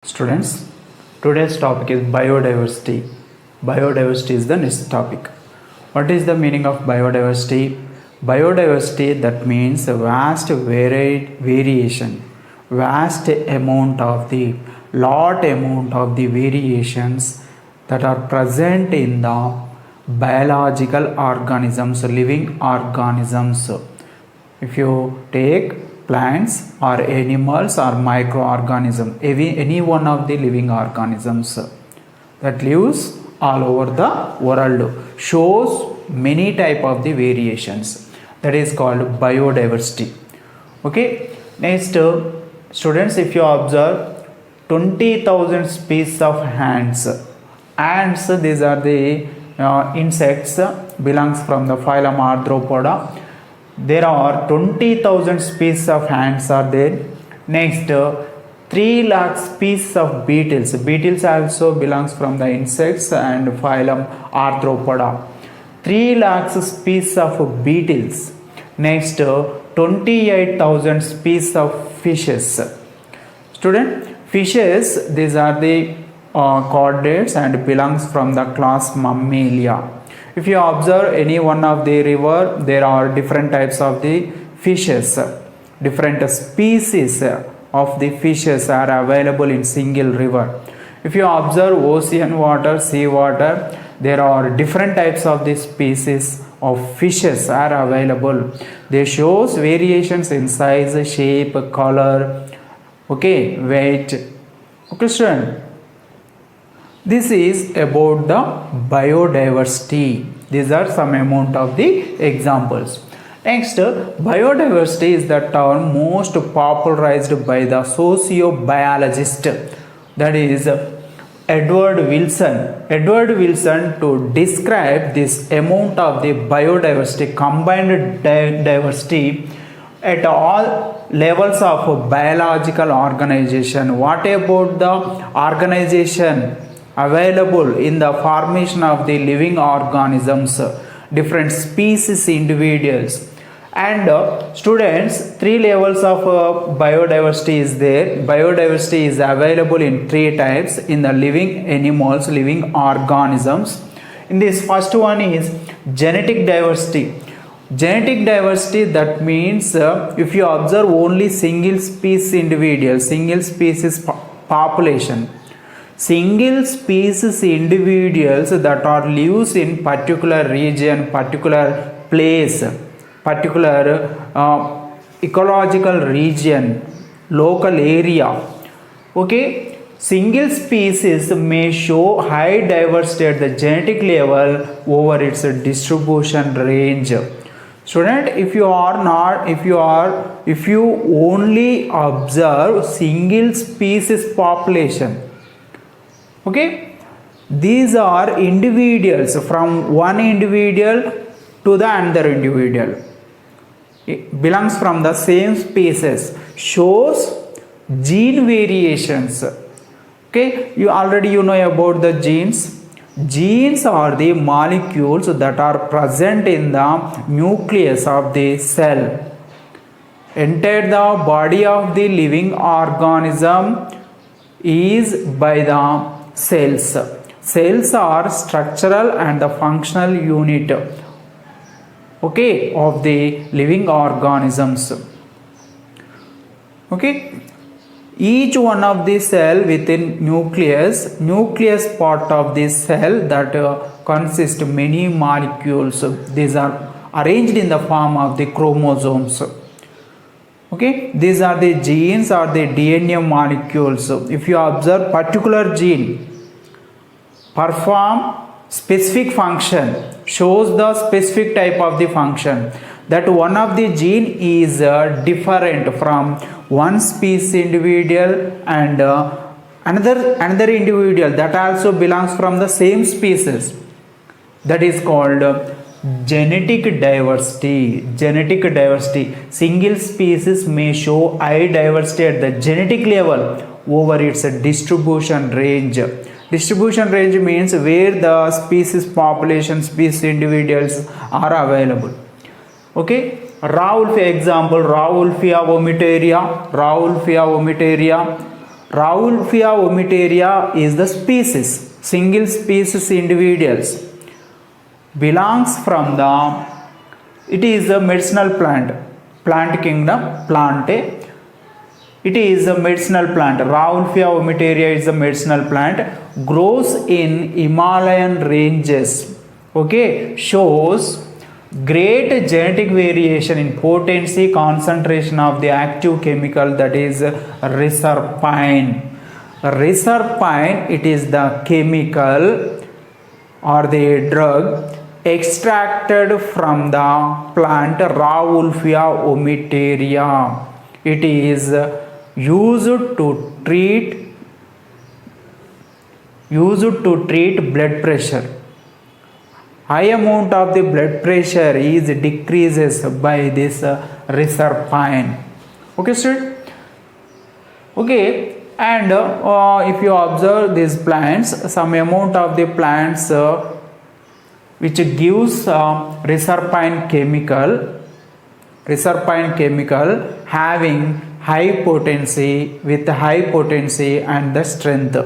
Students, today's topic is biodiversity. Biodiversity is the next topic. What is the meaning of biodiversity? Biodiversity, that means a vast varied variation, vast amount of the lot amount of the variations that are present in the biological organisms, living organisms. If you take plants or animals or microorganism, any one of the living organisms that lives all over the world shows many type of the variations, that is called biodiversity. Okay, next students, if you observe 20,000 species of ants, these are the insects, belongs from the phylum Arthropoda. There are 20,000 species of ants are there. Next 3 lakh species of beetles. Beetles also belongs from the insects and phylum Arthropoda. 3 lakhs species of beetles. Next 28,000 species of fishes. Student, fishes, these are the chordates and belongs from the class Mammalia. If you observe any one of the river, there are different types of the fishes. Different species of the fishes are available in single river. If you observe ocean water, sea water, there are different types of the species of fishes are available. They shows variations in size, shape, color, okay, weight. Okay, student. This is about the biodiversity. These are some amount of the examples. Next, biodiversity is the term most popularized by the sociobiologist, that is Edward Wilson. Edward Wilson, to describe this amount of the biodiversity, combined diversity at all levels of biological organization. What about the organization available in the formation of the living organisms, different species, individuals, and students, 3 levels of biodiversity is there. Biodiversity is available in 3 types in the living animals, living organisms. In this first one is genetic diversity. Genetic diversity, that means if you observe only single species individual, single species population, single species individuals that are lives in particular region, particular place, particular ecological region, local area. Okay, single species may show high diversity at the genetic level over its distribution range. Student, if you only observe single species population, okay, these are individuals, from one individual to the another individual, it belongs from the same species, shows gene variations. Okay, you know about the genes. Genes are the molecules that are present in the nucleus of the cell. Enter the body of the living organism is by the cells. Cells are structural and the functional unit, okay, of the living organisms. Okay, each one of the cell within nucleus part of this cell that consists many molecules. These are arranged in the form of the chromosomes. Okay, these are the genes or the DNA molecules. If you observe particular gene perform specific function, shows the specific type of the function, that one of the gene is different from one species individual and another individual that also belongs from the same species, that is called genetic diversity. Genetic diversity, single species may show high diversity at the genetic level over its distribution range. Distribution range means where the species population, species individuals are available. Okay, Rauwolfia example, Rauwolfia vomitaria, Rauwolfia vomitoria is the species, single species individuals, belongs from the, it is a medicinal plant kingdom, plant. It is a medicinal plant. Rauwolfia vomitoria is a medicinal plant, grows in Himalayan ranges. Okay, shows great genetic variation in potency, concentration of the active chemical, that is reserpine. Reserpine, it is the chemical or the drug extracted from the plant Rauwolfia vomitoria. It is used to treat blood pressure. High amount of the blood pressure is decreases by this reserpine. Okay, student? Okay, and if you observe these plants, some amount of the plants which gives reserpine chemical having high potency, with high potency and the strength.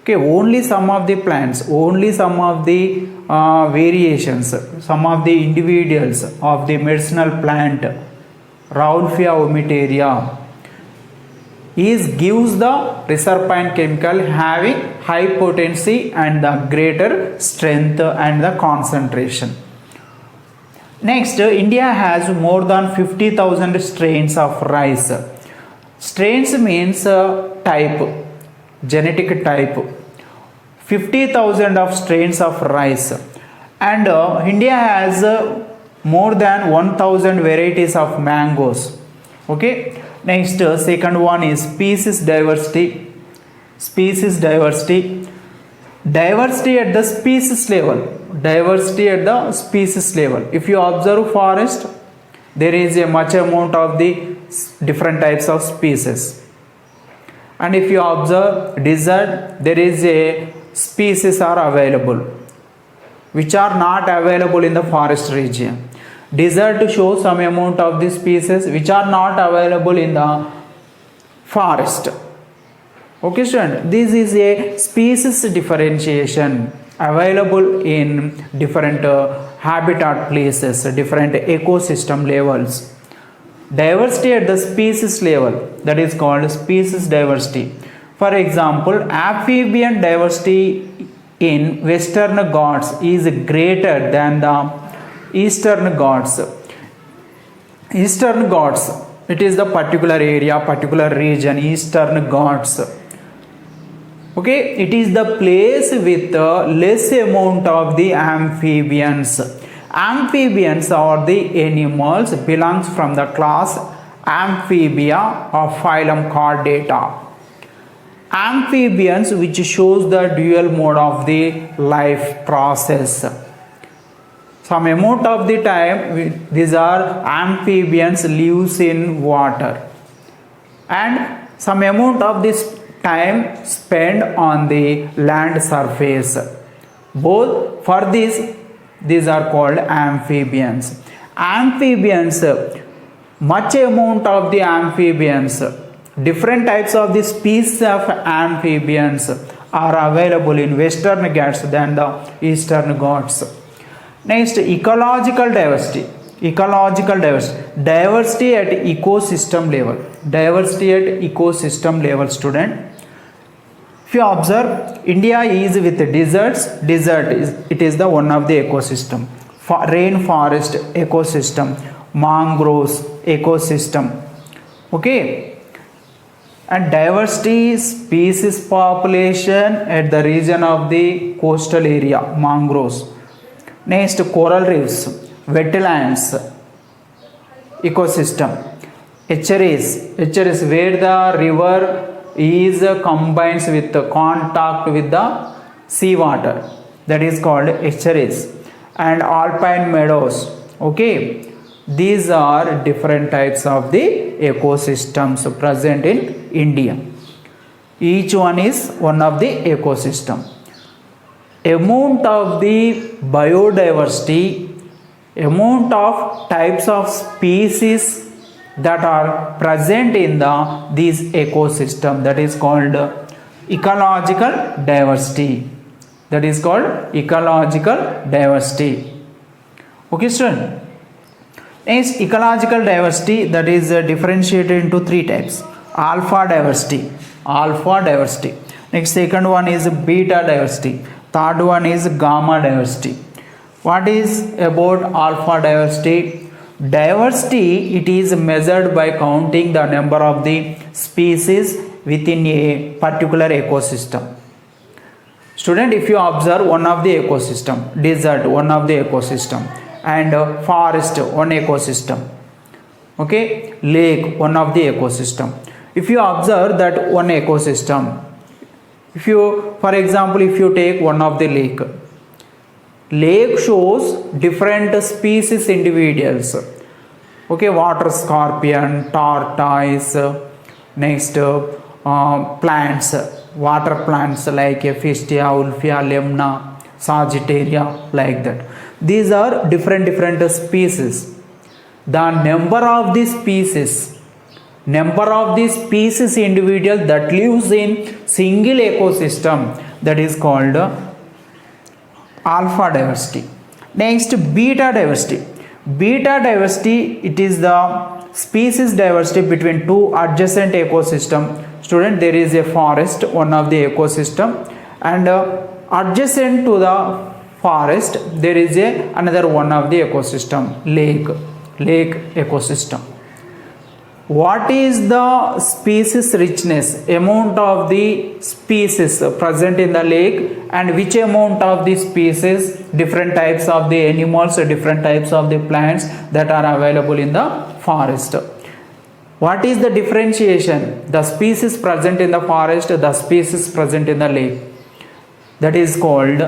Okay, only some of the plants, only some of the variations, some of the individuals of the medicinal plant Rauwolfia vomitoria gives the reserpine chemical having high potency and the greater strength and the concentration. Next, India has more than 50,000 strains of rice. Strains means type, genetic type. 50,000 of strains of rice, and India has more than 1,000 varieties of mangoes. Okay, next, second one is species diversity. Diversity at the species level. If you observe forest, there is a much amount of the different types of species, and if you observe desert, there is a species are available which are not available in the forest region. Desert shows some amount of the species which are not available in the forest. Okay, student, this is a species differentiation available in different habitat places, different ecosystem levels. Diversity at the species level, that is called species diversity. For example, amphibian diversity in Western Ghats is greater than the Eastern Ghats. Eastern Ghats, it is the particular area, particular region, Eastern Ghats. Okay, it is the place with less amount of the amphibians. Amphibians are the animals belongs from the class Amphibia of phylum Chordata. Amphibians, which shows the dual mode of the life process. Some amount of the time these are amphibians lives in water, and some amount of this time spent on the land surface. Both for these are called amphibians. Amphibians, much amount of the amphibians, different types of the species of amphibians are available in Western Ghats than the Eastern Ghats. Next, ecological diversity. Diversity at ecosystem level. Student. If you observe, India is with deserts. It is the one of the ecosystem. Rainforest ecosystem, mangroves ecosystem. Okay. And diversity species population at the region of the coastal area, mangroves. Next, coral reefs, wetlands ecosystem. Estuaries, where the river is combines with the contact with the sea water, that is called estuaries. And alpine meadows. Okay, these are different types of the ecosystems present in India. Each one is one of the ecosystem. Amount of the biodiversity, amount of types of species that are present in this ecosystem, that is called ecological diversity. That is called ecological diversity. Okay, student. Next, ecological diversity, that is differentiated into three types. Alpha diversity. Next, second one is beta diversity. Third one is gamma diversity. What is about alpha diversity? Diversity, it is measured by counting the number of the species within a particular ecosystem. Student, if you observe one of the ecosystem, desert one of the ecosystem, and forest one ecosystem, okay, lake one of the ecosystem. If you observe that one ecosystem, if you, for example, if you take one of the lake shows different species individuals, okay, water scorpion, tortoise, next plants, water plants like Fistia, Ulfia, Lemna, Sagittaria, like that. These are different species. The number of these species individual that lives in single ecosystem, that is called alpha diversity. Next, beta diversity. Beta diversity, it is the species diversity between two adjacent ecosystem. Student, there is a forest, one of the ecosystem, and adjacent to the forest there is another one of the ecosystem, lake ecosystem. What is the species richness, amount of the species present in the lake, and which amount of the species, different types of the animals, different types of the plants that are available in the forest. What is the differentiation? The species present in the forest, the species present in the lake. That is called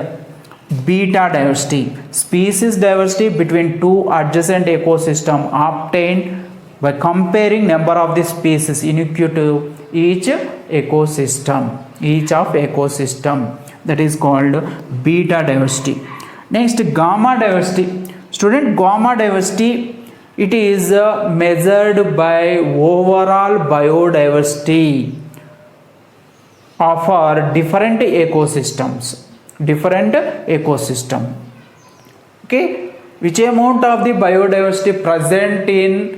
beta diversity. Species diversity between two adjacent ecosystem obtained by comparing number of the species unique to each ecosystem. That is called beta diversity. Next, gamma diversity. Student, gamma diversity, it is measured by overall biodiversity of our different ecosystems. Okay, which amount of the biodiversity present in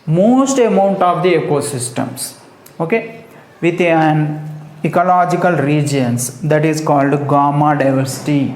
most amount of the ecosystems, okay, with an ecological regions, that is called gamma diversity.